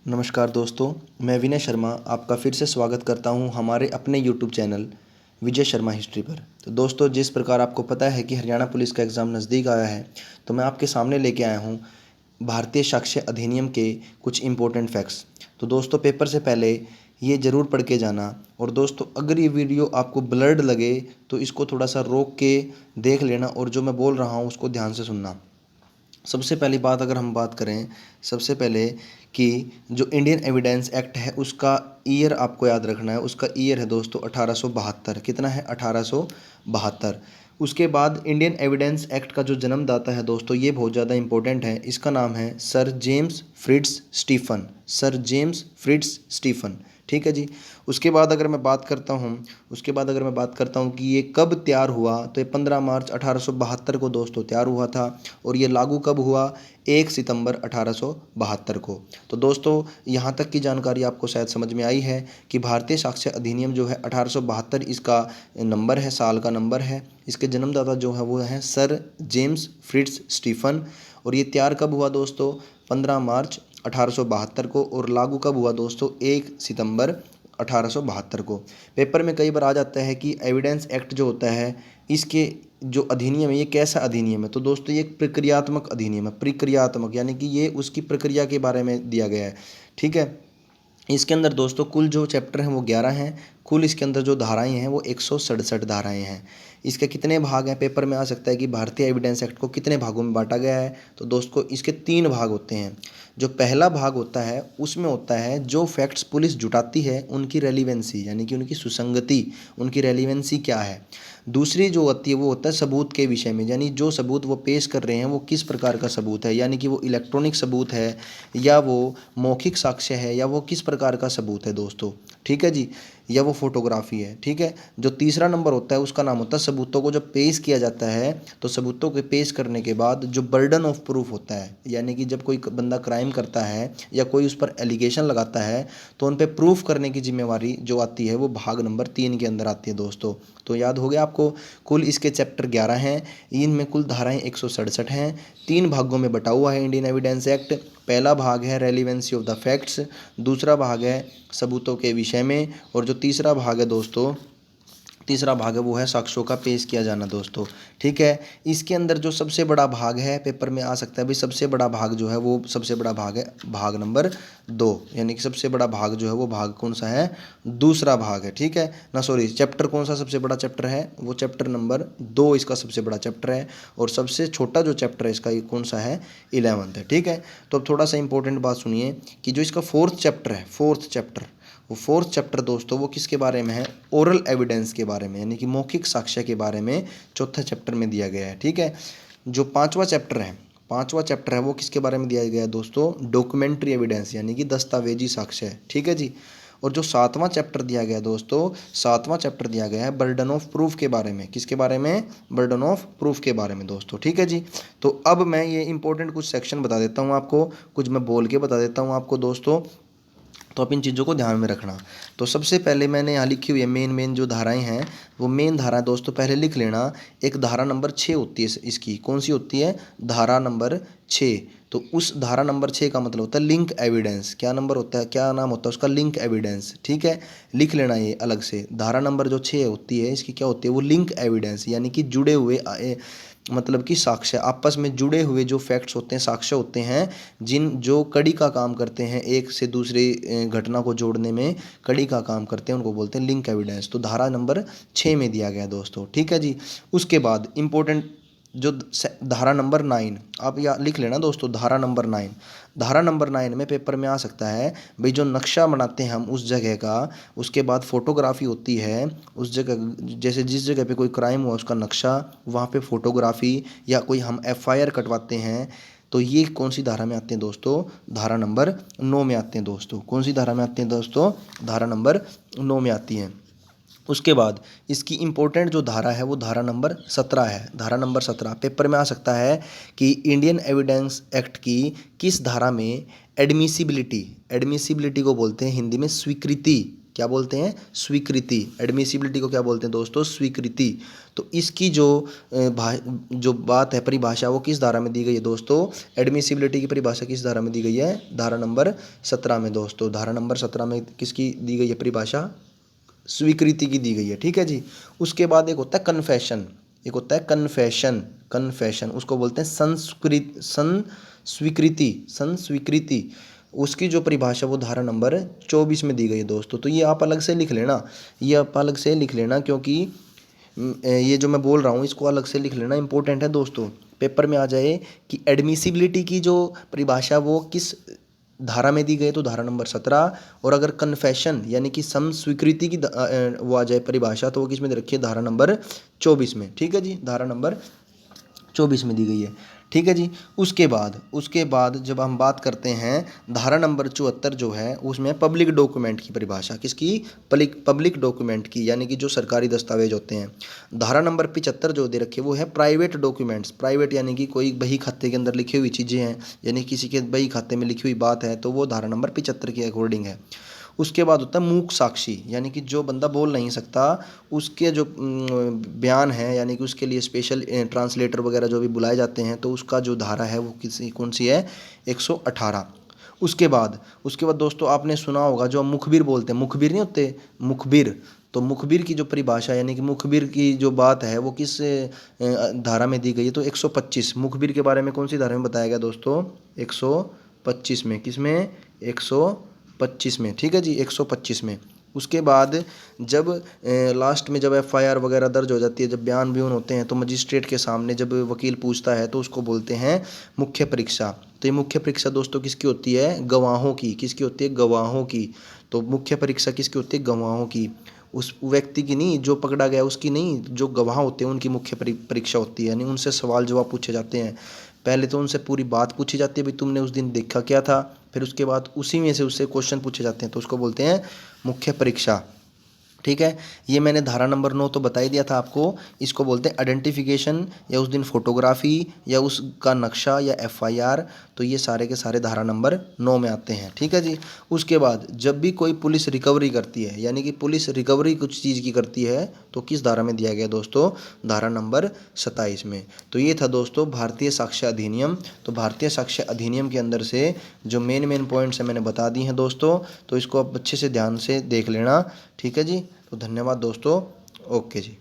नमस्कार दोस्तों, मैं विनय शर्मा आपका फिर से स्वागत करता हूं हमारे अपने YouTube channel Vijay Sharma history पर। तो दोस्तों, जिस प्रकार आपको पता है कि हरियाणा पुलिस का एग्ज़ाम नज़दीक आया है, तो मैं आपके सामने लेके आया हूं भारतीय साक्ष्य अधिनियम के कुछ इम्पोर्टेंट फैक्ट्स। तो दोस्तों, पेपर से पहले ये ज़रूर पढ़ के जाना। और दोस्तों, अगर ये वीडियो आपको ब्लर्ड लगे तो इसको थोड़ा सा रोक के देख लेना और जो मैं बोल रहा हूँ उसको ध्यान से सुनना। सबसे पहली बात अगर हम बात करें सबसे पहले कि जो इंडियन एविडेंस एक्ट है उसका ईयर आपको याद रखना है। उसका ईयर है दोस्तों 1872। कितना है? 1872। उसके बाद इंडियन एविडेंस एक्ट का जो जन्मदाता है दोस्तों, ये बहुत ज़्यादा इंपॉर्टेंट है। इसका नाम है sir James Fritz Stephen. Sir James Fritz Stephen, ठीक है जी। उसके बाद अगर मैं बात करता हूँ कि ये कब तैयार हुआ, तो ये 15 मार्च 1872 को दोस्तों तैयार हुआ था। और ये लागू कब हुआ? 1 सितंबर 1872 को। तो दोस्तों, यहाँ तक की जानकारी आपको शायद समझ में आई है कि भारतीय साक्ष्य अधिनियम जो है 1872 इसका नंबर है, साल का नंबर है। इसके जन्मदाता जो है वो है सर जेम्स फ्रिट्ज स्टीफन। और ये तैयार कब हुआ दोस्तों? 15 मार्च 1872 को। और लागू कब हुआ दोस्तों? 1 सितंबर 1872 को। पेपर में कई बार आ जाता है कि एविडेंस एक्ट जो होता है इसके जो अधिनियम है ये कैसा अधिनियम है। तो दोस्तों, ये एक प्रक्रियात्मक अधिनियम है। प्रक्रियात्मक यानी कि ये उसकी प्रक्रिया के बारे में दिया गया है, ठीक है। इसके अंदर दोस्तों कुल जो चैप्टर हैं वो 11 हैं। कुल इसके अंदर जो धाराएं हैं वो 167 धाराएं हैं। इसके कितने भाग हैं? पेपर में आ सकता है कि भारतीय एविडेंस एक्ट को कितने भागों में बांटा गया है। तो दोस्तों, इसके 3 भाग होते हैं। जो पहला भाग होता है उसमें होता है जो फैक्ट्स पुलिस जुटाती है उनकी रेलिवेंसी, यानी कि उनकी सुसंगति, उनकी रेलिवेंसी क्या है। दूसरी जो होती है वो होता है सबूत के विषय में, यानी जो सबूत वो पेश कर रहे हैं वो किस प्रकार का सबूत है, यानी कि वो इलेक्ट्रॉनिक सबूत है या वो मौखिक साक्ष्य है या वो किस प्रकार का सबूत है दोस्तों, ठीक है जी, या वो फोटोग्राफी है, ठीक है। जो तीसरा नंबर होता है उसका नाम होता है सबूतों को जब पेश किया जाता है। तो सबूतों के पेश करने के बाद जो बर्डन ऑफ प्रूफ होता है, यानी कि जब कोई बंदा क्राइम करता है या कोई उस पर एलिगेशन लगाता है तो उन पर प्रूफ करने की जिम्मेवारी जो आती है वो भाग नंबर 3 के अंदर आती है दोस्तों। तो याद हो गया आपको। कुल इसके चैप्टर 11 हैं। इनमें कुल धाराएं 167 हैं। 3 भागों में बटा हुआ है इंडियन एविडेंस एक्ट। पहला भाग है रेलिवेंसी ऑफ द फैक्ट्स, दूसरा भाग है सबूतों के विषय में, और जो तीसरा भाग है दोस्तों, तीसरा भाग है वो है साक्ष्यों का पेश किया जाना दोस्तों, ठीक है। इसके अंदर जो सबसे बड़ा भाग है, पेपर में आ सकता है भाई, सबसे बड़ा भाग जो है वो सबसे बड़ा भाग है भाग नंबर 2, यानी कि सबसे बड़ा भाग जो है वो भाग कौन सा है? दूसरा भाग है, ठीक है ना। सॉरी, चैप्टर कौन सा सबसे बड़ा चैप्टर है? वो चैप्टर नंबर 2 इसका सबसे बड़ा चैप्टर है। और सबसे छोटा जो चैप्टर है इसका ये कौन सा है? 11th है, ठीक है। तो अब थोड़ा सा इंपॉर्टेंट बात सुनिए कि जो इसका 4th चैप्टर है, 4th चैप्टर, वो 4th चैप्टर दोस्तों वो किसके बारे में है? ओरल एविडेंस के बारे में, यानी कि मौखिक साक्ष्य के बारे में चौथा चैप्टर में दिया गया है, ठीक है। जो 5वां चैप्टर है, 5वां चैप्टर है वो किसके बारे में दिया गया है दोस्तों? डॉक्यूमेंट्री एविडेंस, यानी कि दस्तावेजी साक्ष्य है, ठीक है जी। और जो 7वां चैप्टर दिया गया है दोस्तों, 7वां चैप्टर दिया गया है बर्डन ऑफ प्रूफ के बारे में। किसके बारे में? बर्डन ऑफ प्रूफ के बारे में दोस्तों, ठीक है जी। तो अब मैं ये इंपॉर्टेंट कुछ सेक्शन बता देता हूँ आपको, कुछ मैं बोल के बता देता हूँ आपको दोस्तों। तो आप इन चीज़ों को ध्यान में रखना। तो सबसे पहले मैंने यहाँ लिखी हुई है मेन जो धाराएं हैं, वो मेन धारा दोस्तों पहले लिख लेना। एक धारा नंबर 6 होती है इसकी, कौन सी होती है? धारा नंबर 6। तो उस धारा नंबर 6 का मतलब होता है लिंक एविडेंस। क्या नंबर होता है, क्या नाम होता है उसका? लिंक एविडेंस, ठीक है। लिख लेना ये अलग से। धारा नंबर जो 6 होती है इसकी क्या होती है? वो लिंक एविडेंस, यानी कि जुड़े हुए मतलब कि साक्ष्य, आपस में जुड़े हुए जो फैक्ट्स होते हैं, साक्ष्य होते हैं, जिन जो कड़ी का काम करते हैं, एक से दूसरी घटना को जोड़ने में कड़ी का काम करते हैं, उनको बोलते हैं लिंक एविडेंस। तो धारा नंबर 6 में दिया गया दोस्तों, ठीक है जी। उसके बाद इम्पोर्टेंट जो धारा नंबर 9, आप या लिख लेना दोस्तों, धारा नंबर 9। धारा नंबर 9 में पेपर में आ सकता है भाई, जो नक्शा बनाते हैं हम उस जगह का, उसके बाद फोटोग्राफी होती है उस जगह, जैसे जिस जगह पे कोई क्राइम हुआ उसका नक्शा, वहाँ पे फोटोग्राफी, या कोई हम एफआईआर कटवाते हैं, तो ये कौन सी धारा में आते हैं दोस्तों? धारा नंबर 9 में आते हैं दोस्तों। कौन सी धारा में आते हैं दोस्तों? धारा नंबर 9 में आती हैं। उसके बाद इसकी इम्पोर्टेंट जो धारा है वो धारा नंबर 17 है। धारा नंबर 17 पेपर में आ सकता है कि इंडियन एविडेंस एक्ट की किस धारा में एडमिसिबिलिटी, एडमिसिबिलिटी को बोलते हैं हिंदी में स्वीकृति, क्या बोलते हैं? स्वीकृति। एडमिसिबिलिटी को क्या बोलते हैं दोस्तों? स्वीकृति। तो इसकी जो बात है, परिभाषा, वो किस धारा में दी गई है दोस्तों? एडमिसिबिलिटी की परिभाषा किस धारा में दी गई है? धारा नंबर 17 में दोस्तों। धारा नंबर 17 में किसकी दी गई है परिभाषा? स्वीकृति की दी गई है। ठीक है जी। उसके बाद एक होता है कन्फेशन, एक होता है कन्फेशन। कन्फेशन उसको बोलते हैं संस्वीकृति। उसकी जो परिभाषा वो धारा नंबर 24 में दी गई है दोस्तों। तो ये आप अलग से लिख लेना, ये आप अलग से लिख लेना, क्योंकि ये जो मैं बोल रहा हूँ इसको अलग से लिख लेना, इंपॉर्टेंट है दोस्तों। पेपर में आ जाए कि एडमिसिबिलिटी की जो परिभाषा वो किस धारा में दी गई, तो धारा नंबर 17। और अगर कन्फेशन यानी कि संस्वीकृति की वो आ जाए परिभाषा, तो वो किस में दे रखी है? धारा नंबर 24 में। ठीक है जी, धारा नंबर 24 में दी गई है। ठीक है जी। उसके बाद जब हम बात करते हैं धारा नंबर 74 जो है, उसमें पब्लिक डॉक्यूमेंट की परिभाषा, किसकी? पब्लिक डॉक्यूमेंट की, यानी कि जो सरकारी दस्तावेज होते हैं। धारा नंबर 75 जो दे रखे वो है प्राइवेट डॉक्यूमेंट्स। प्राइवेट यानी कि कोई बही खाते के अंदर लिखी हुई चीज़ें हैं, यानी किसी के बही खाते में लिखी हुई बात है, तो वो धारा नंबर 75 के अकॉर्डिंग है। उसके बाद होता है मूक साक्षी, यानी कि जो बंदा बोल नहीं सकता उसके जो बयान है, यानी कि उसके लिए स्पेशल ट्रांसलेटर वगैरह जो भी बुलाए जाते हैं, तो उसका जो धारा है वो कौन सी है? 118। उसके बाद दोस्तों आपने सुना होगा जो हम मुखबिर बोलते हैं, मुखबिर नहीं होते, मुखबिर। तो मुखबिर की जो परिभाषा, यानी कि मुखबिर की जो बात है वो किस धारा में दी गई है? तो 125। मुखबिर के बारे में कौन सी धारा में बताया गया दोस्तों? 125 में। किस में? 125 में। ठीक है जी, 125 में। उसके बाद जब लास्ट में जब एफआईआर वगैरह दर्ज हो जाती है, जब बयान होते हैं, तो मजिस्ट्रेट के सामने जब वकील पूछता है तो उसको बोलते हैं मुख्य परीक्षा। तो ये मुख्य परीक्षा दोस्तों किसकी होती है? गवाहों की। किसकी होती है? गवाहों की। तो मुख्य परीक्षा किसकी होती है? गवाहों की। उस व्यक्ति की नहीं, जो पकड़ा गया उसकी नहीं, जो गवाह होते हैं उनकी मुख्य परीक्षा होती है, यानी उनसे सवाल जवाब पूछे जाते हैं। पहले तो उनसे पूरी बात पूछी जाती है, भाई तुमने उस दिन देखा क्या था, फिर उसके बाद उसी में से उससे क्वेश्चन पूछे जाते हैं, तो उसको बोलते हैं मुख्य परीक्षा। ठीक है। ये मैंने धारा नंबर 9 तो बता ही दिया था आपको। इसको बोलते हैं आइडेंटिफिकेशन, या उस दिन फोटोग्राफी, या उसका नक्शा, या एफआईआर। तो ये सारे के सारे धारा नंबर 9 में आते हैं। ठीक है जी। उसके बाद जब भी कोई पुलिस रिकवरी करती है, यानी कि पुलिस रिकवरी कुछ चीज़ की करती है, तो किस धारा में दिया गया दोस्तों? धारा नंबर 27 में। तो ये था दोस्तों भारतीय साक्ष्य अधिनियम। तो भारतीय साक्ष्य अधिनियम के अंदर से जो मेन पॉइंट्स हैं मैंने बता दी हैं दोस्तों, तो इसको आप अच्छे से ध्यान से देख लेना। ठीक है जी। तो धन्यवाद दोस्तों। ओके जी।